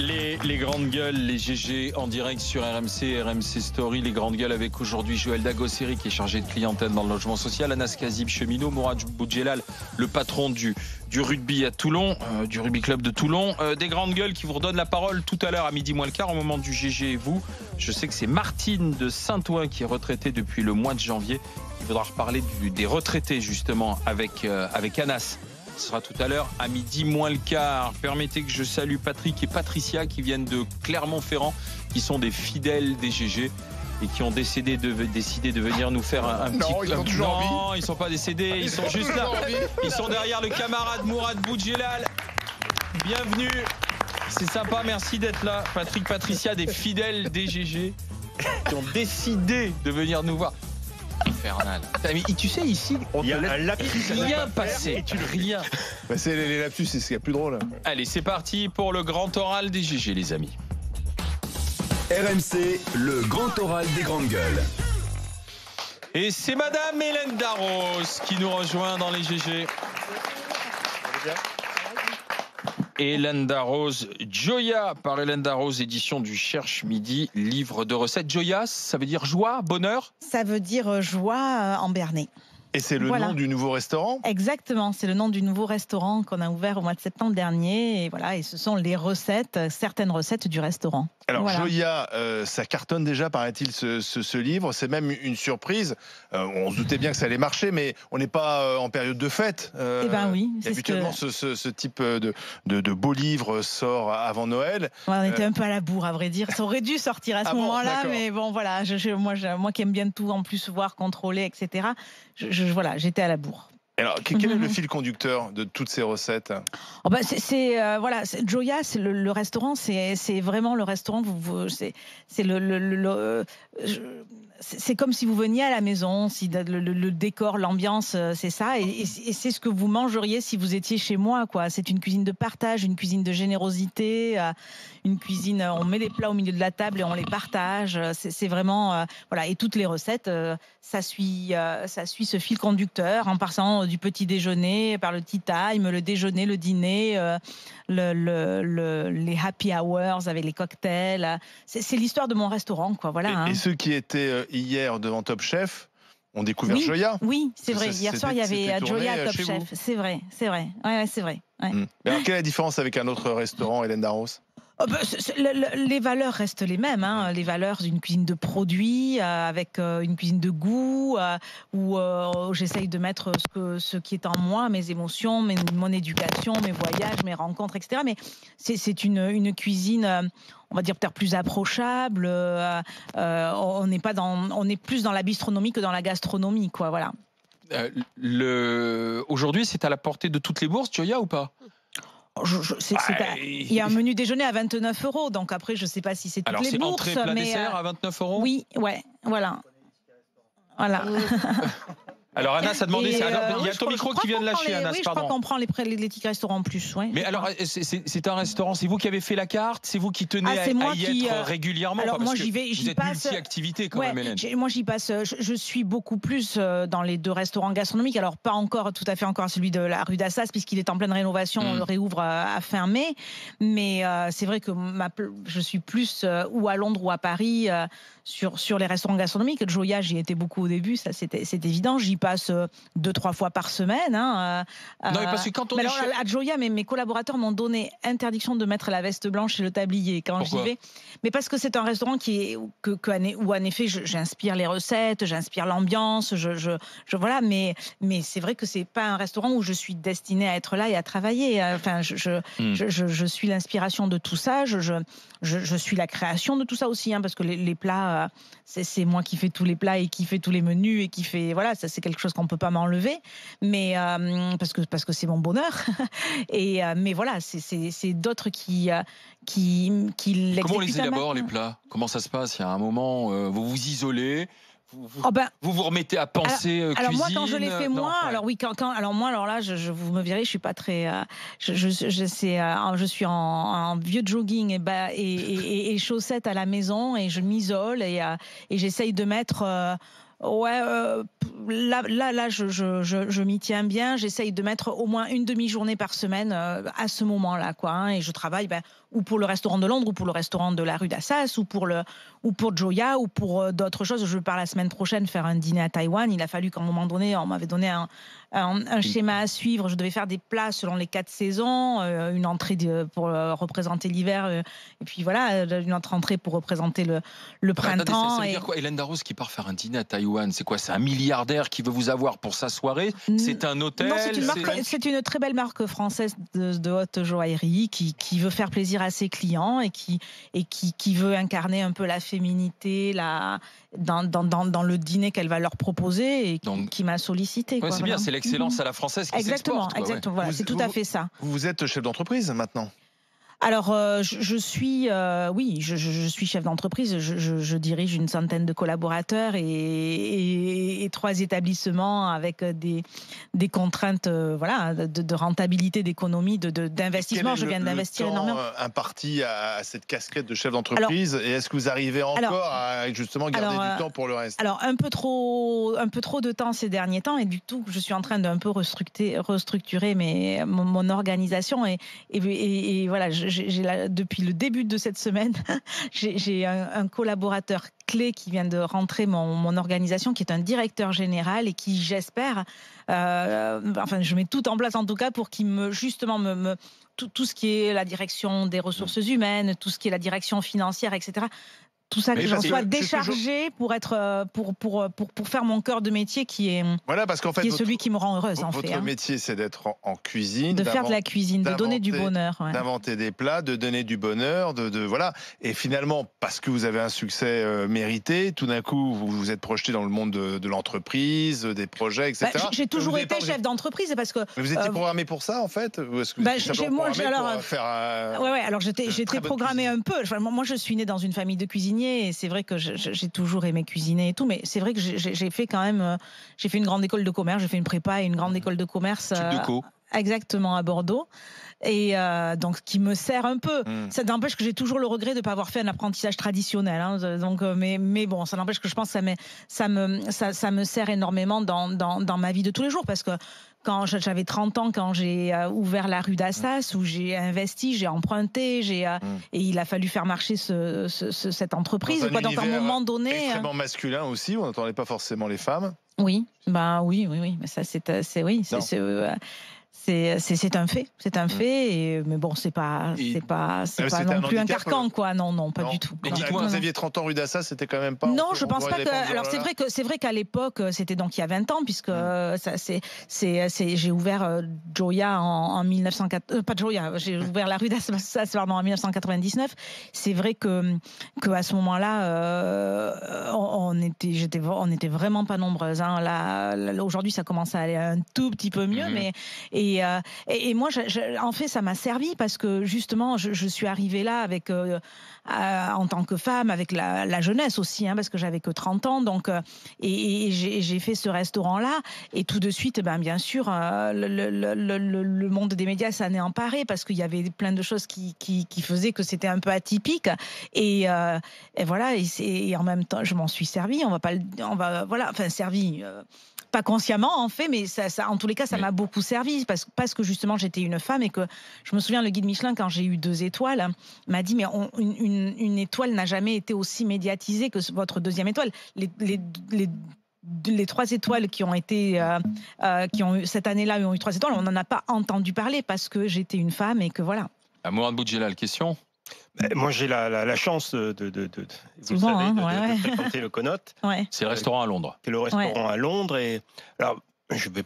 Les grandes gueules, les GG en direct sur RMC, RMC Story. Les grandes gueules avec aujourd'hui Joël Dagosseri qui est chargé de clientèle dans le logement social, Anas Kazib, cheminot, Mourad Boudjelal, le patron du rugby à Toulon, du rugby club de Toulon. Des grandes gueules qui vous redonnent la parole tout à l'heure à midi moins le quart au moment du GG et vous. Je sais que c'est Martine de Saint-Ouen qui est retraitée depuis le mois de janvier. Il faudra reparler des retraités justement avec Anas. Ce sera tout à l'heure à midi moins le quart. Permettez que je salue Patrick et Patricia qui viennent de Clermont-Ferrand, qui sont des fidèles des GG et qui ont décidé de venir nous faire un petit... Ils sont toujours en vie. Non, ils sont pas décédés, ils sont juste là. Ils sont derrière le camarade Mourad Boudjelal. Bienvenue. C'est sympa, merci d'être là. Patrick, Patricia, des fidèles des GG qui ont décidé de venir nous voir. Infernal. Mais tu sais, ici, Il y a un lapsus. rien passé. Rien. Bah, c'est les lapsus, c'est ce qu'il y a plus drôle. Allez, c'est parti pour le grand oral des GG, les amis. RMC, le grand oral des grandes gueules. Et c'est Madame Hélène Darroze qui nous rejoint dans les GG. Hélène Darroze, Joya par Hélène Darroze, édition du Cherche Midi, livre de recettes. Joya, ça veut dire joie, bonheur? Ça veut dire joie en béarnais. Et c'est le nom du nouveau restaurant? Exactement, c'est le nom du nouveau restaurant qu'on a ouvert au mois de septembre dernier. Et voilà, et ce sont les recettes, certaines recettes du restaurant. Alors voilà. Joya, ça cartonne déjà, paraît-il, ce livre. C'est même une surprise. On se doutait bien que ça allait marcher, mais on n'est pas en période de fête. Eh ben oui. Habituellement, ce type de beau livre sort avant Noël. Ouais, on était un peu à la bourre, à vrai dire. Ça aurait dû sortir à ce moment-là, mais bon, voilà. Moi qui aime bien tout en plus voir, contrôler, etc. Voilà, j'étais à la bourre. Alors, quel est le fil conducteur de toutes ces recettes? Voilà, Joya, c'est le restaurant, c'est vraiment le restaurant. C'est comme si vous veniez à la maison, si le décor, l'ambiance, c'est ça, et c'est ce que vous mangeriez si vous étiez chez moi, quoi. C'est une cuisine de partage, une cuisine de générosité, une cuisine. On met les plats au milieu de la table et on les partage. C'est vraiment voilà. Et toutes les recettes, ça suit ce fil conducteur en passant du petit déjeuner par le tea time, le déjeuner, le dîner, les happy hours avec les cocktails. C'est l'histoire de mon restaurant, quoi. Voilà. Et ceux qui étaient hier devant Top Chef ont découvert Joya. Oui, c'est vrai. Hier soir, il y avait Joya à Top Chef. C'est vrai. Ouais, c'est vrai. Ouais. Mais alors, quelle est la différence avec un autre restaurant, Hélène Darroze? Les valeurs restent les mêmes, hein. Les valeurs d'une cuisine de produits, avec une cuisine de goût, où j'essaye de mettre ce qui est en moi, mes émotions, mon éducation, mes voyages, mes rencontres, etc. Mais c'est une cuisine, on va dire peut-être plus approchable. On est plus dans la bistronomie que dans la gastronomie, quoi. Voilà. Aujourd'hui, c'est à la portée de toutes les bourses, Joya, ou pas? Il y a un menu déjeuner à 29 €, donc après je sais pas si c'est toutes les bourses. Alors c'est entrée, plat, dessert à 29 €. Oui, ouais, voilà. Alors Anas a demandé, il y a ton micro qui vient de lâcher, Anas, oui, pardon. Je crois qu'on prend les tickets restaurants en plus. Ouais. Mais alors, c'est un restaurant, c'est vous qui avez fait la carte, c'est vous qui tenez à y être régulièrement? Alors moi j'y vous êtes multi-activité quand même, Hélène. Moi j'y passe, je suis beaucoup plus dans les deux restaurants gastronomiques, alors pas encore tout à fait encore celui de la rue d'Assas puisqu'il est en pleine rénovation, on le réouvre à fin mai, mais c'est vrai que je suis plus ou à Londres ou à Paris sur les restaurants gastronomiques. Joya, j'y étais beaucoup au début, ça c'est évident, j'y passe 2-3 fois par semaine. Non, mais parce que quand on est à Joya, mes collaborateurs m'ont donné interdiction de mettre la veste blanche et le tablier quand j'y vais. Mais parce que c'est un restaurant où en effet j'inspire les recettes, j'inspire l'ambiance, voilà. Mais c'est vrai que c'est pas un restaurant où je suis destinée à être là et à travailler. Enfin, je suis l'inspiration de tout ça. Je suis la création de tout ça aussi, hein, parce que les plats, c'est moi qui fais tous les plats et qui fais tous les menus et qui fait, voilà, ça c'est quelque chose qu'on peut pas m'enlever, mais parce que c'est mon bonheur. Mais voilà, c'est d'autres qui l'exécutent. Comment on les élabore les plats? Comment ça se passe? Il y a un moment, vous vous isolez. Vous remettez à penser cuisine. Alors moi quand je l'ai fait alors oui alors là vous me verrez, je suis pas très je suis en vieux jogging et chaussettes à la maison et je m'isole et j'essaye de mettre Ouais, là, je m'y tiens bien. J'essaye de mettre au moins une demi-journée par semaine à ce moment-là, quoi. Hein, et je travaille ou pour le restaurant de Londres, ou pour le restaurant de la rue d'Assas, ou pour Joya, ou pour d'autres choses. Je pars la semaine prochaine faire un dîner à Taïwan. Il a fallu qu'à un moment donné, on m'avait donné un schéma à suivre. Je devais faire des plats selon les 4 saisons, une entrée pour représenter l'hiver, et puis voilà, une autre entrée pour représenter le printemps. Ça veut dire quoi, Hélène Darroze qui part faire un dîner à Taïwan, c'est quoi? C'est un milliardaire qui veut vous avoir pour sa soirée? C'est un hôtel? Non, c'est une très belle marque française de haute joaillerie qui veut faire plaisir à ses clients et qui veut incarner un peu la féminité dans le dîner qu'elle va leur proposer, et qui m'a sollicité. Ouais, c'est bien, c'est l'excellence à la française qui s'exporte. Exactement, voilà, c'est tout à fait ça. Vous êtes chef d'entreprise maintenant? Alors, je suis chef d'entreprise. Je dirige une centaine de collaborateurs et 3 établissements avec des contraintes, de rentabilité, d'économie, d'investissement. Je viens d'investir énormément. Imparti à cette casquette de chef d'entreprise, et est-ce que vous arrivez encore à justement garder du temps pour le reste? Alors, un peu trop de temps ces derniers temps, et du tout, je suis en train d'un peu restructurer mon organisation, et voilà. Depuis le début de cette semaine, j'ai un collaborateur clé qui vient de rentrer mon organisation, qui est un directeur général et qui, j'espère, je mets tout en place en tout cas pour qu'il tout ce qui est la direction des ressources humaines, tout ce qui est la direction financière, etc. Tout ça, que j'en sois déchargée pour faire mon cœur de métier qui est celui qui me rend heureuse. Votre métier, c'est d'être en cuisine, de faire de la cuisine, de donner du bonheur, d'inventer des plats, de donner du bonheur, voilà. Et finalement, parce que vous avez un succès mérité, tout d'un coup, vous vous êtes projeté dans le monde de l'entreprise, des projets, etc. J'ai toujours été chef d'entreprise parce que. Mais vous étiez programmé pour ça, en fait, ou est-ce que vous étiez programmé pour faire alors j'étais programmé un peu. Moi, je suis née dans une famille de cuisiniers. Et c'est vrai que j'ai toujours aimé cuisiner et tout, mais c'est vrai que j'ai fait quand même, j'ai fait une grande école de commerce, j'ai fait une prépa et une grande école de commerce. Exactement, à Bordeaux. Et donc qui me sert un peu. Ça n'empêche que j'ai toujours le regret de ne pas avoir fait un apprentissage traditionnel. Hein, donc, mais bon, ça n'empêche que je pense que ça me sert énormément dans ma vie de tous les jours, parce que quand j'avais 30 ans, quand j'ai ouvert la rue d'Assas, où j'ai investi, j'ai emprunté, et il a fallu faire marcher cette entreprise. Donc à un moment donné, extrêmement masculin aussi, on n'entendait pas forcément les femmes. Oui, oui, mais ça c'est un fait, mais bon, c'est pas non plus un carcan, quoi. Non, pas du tout. Mais dites-moi, vous aviez 30 ans rue d'Assas, c'était quand même pas. Non, je pense pas que. Alors c'est vrai qu'à l'époque, c'était donc il y a 20 ans, puisque j'ai ouvert Joya en 1904. Pas Joya, j'ai ouvert la rue d'Assas en 1999. C'est vrai que à ce moment-là, on était vraiment pas nombreuses. Hein. Là, aujourd'hui, ça commence à aller un tout petit peu mieux, mais et moi, en fait, ça m'a servi parce que justement, je suis arrivée là avec en tant que femme, avec la jeunesse aussi, hein, parce que j'avais que 30 ans, donc et j'ai fait ce restaurant-là, et tout de suite, bien sûr, le monde des médias s'en est emparé parce qu'il y avait plein de choses qui faisaient que c'était un peu atypique, et voilà, et en même temps, je m'en suis servi. Servi. Pas consciemment en fait, mais ça en tous les cas, ça m'a beaucoup servi parce que justement j'étais une femme, et que je me souviens, le guide Michelin, quand j'ai eu 2 étoiles, m'a dit mais une étoile n'a jamais été aussi médiatisée que votre 2e étoile. Les 3 étoiles qui ont été qui ont eu cette année-là, ont eu 3 étoiles, on n'en a pas entendu parler parce que j'étais une femme, et que voilà. Mourad Boudjelal, question. Moi, j'ai la chance de fréquenter le Connaught. Ouais. C'est le restaurant à Londres. C'est le restaurant à Londres. Et alors, je vais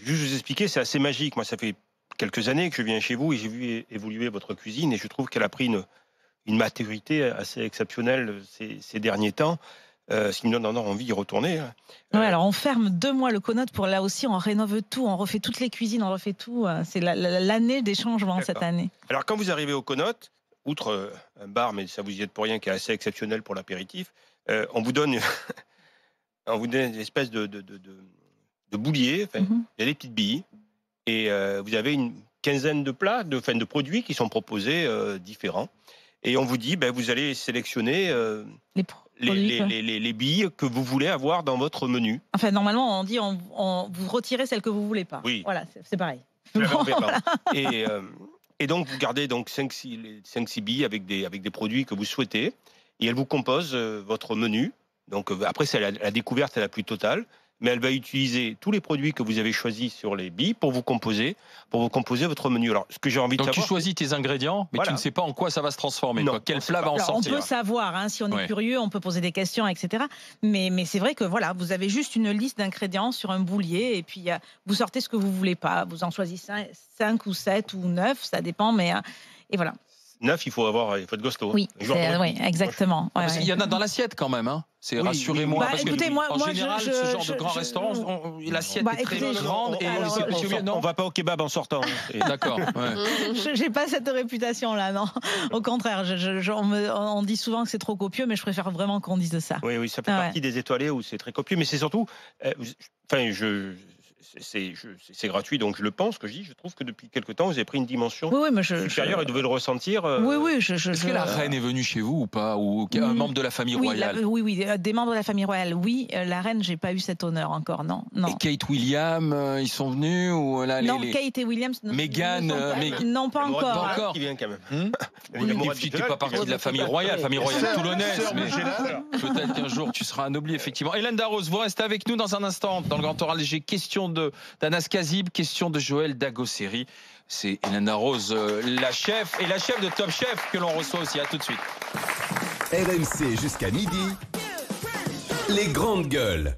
juste vous expliquer, c'est assez magique. Moi, ça fait quelques années que je viens chez vous et j'ai vu évoluer votre cuisine, et je trouve qu'elle a pris une maturité assez exceptionnelle ces derniers temps. Ce qui me donne envie d'y retourner. Alors on ferme 2 mois le Connaught pour, là aussi, on rénove tout, on refait toutes les cuisines, on refait tout. C'est l'année des changements. D'accord. Cette année. Alors quand vous arrivez au Connaught, outre un bar, mais ça vous y êtes pour rien, qui est assez exceptionnel pour l'apéritif, on vous donne une espèce de boulier, il y a des petites billes, et vous avez une quinzaine de plats, de produits qui sont proposés différents. Et on vous dit, vous allez sélectionner les billes que vous voulez avoir dans votre menu. Enfin, normalement, on dit vous retirez celles que vous voulez pas. Oui. Voilà, c'est pareil. Et donc, vous gardez donc 5-6 billes avec des produits que vous souhaitez. Et elle vous compose votre menu. Donc, après, c'est la découverte la plus totale. Mais elle va utiliser tous les produits que vous avez choisis sur les billes pour vous composer votre menu. Alors, ce que j'ai envie de savoir... Donc, tu choisis tes ingrédients, mais tu ne sais pas en quoi ça va se transformer. Non, quel plat va en sortir. On peut savoir, si on est curieux, on peut poser des questions, etc. Mais c'est vrai que voilà, vous avez juste une liste d'ingrédients sur un boulier et puis vous sortez ce que vous voulez pas. Vous en choisissez 5 ou 7 ou 9, ça dépend, mais et voilà. 9, il faut être costaud. Oui, exactement. Parce qu'il y en a dans l'assiette quand même. C'est rassurez-moi. Bah, parce que écoutez, en général, ce genre de grand restaurant, l'assiette est très grande. On va pas au kebab en sortant. D'accord. J'ai pas cette réputation-là, non. Au contraire, on dit souvent que c'est trop copieux, mais je préfère vraiment qu'on dise ça. Oui, ça fait partie des étoilés où c'est très copieux, mais c'est surtout... c'est gratuit, donc je le pense que je trouve que depuis quelque temps, vous avez pris une dimension supérieure et vous devez le ressentir. Oui. Est-ce que la reine est venue chez vous ou pas? Ou un membre de la famille royale? Oui, des membres de la famille royale, oui. La reine, j'ai pas eu cet honneur encore, non. Et Kate William, ils sont venus ou là, non, Kate et William. Meghan, non, pas encore. Pas encore. Qui vient quand même. Tu n'es pas partie de la famille royale toulonnaise. Peut-être qu'un jour tu seras anobli, effectivement. Hélène Darroze, vous restez avec nous dans un instant dans le Grand Oral Léger. Question d'Anas Kazib, question de Joël Dagosseri. C'est Hélène Darroze, la chef de Top Chef que l'on reçoit aussi. À tout de suite. RMC jusqu'à midi. Les grandes gueules.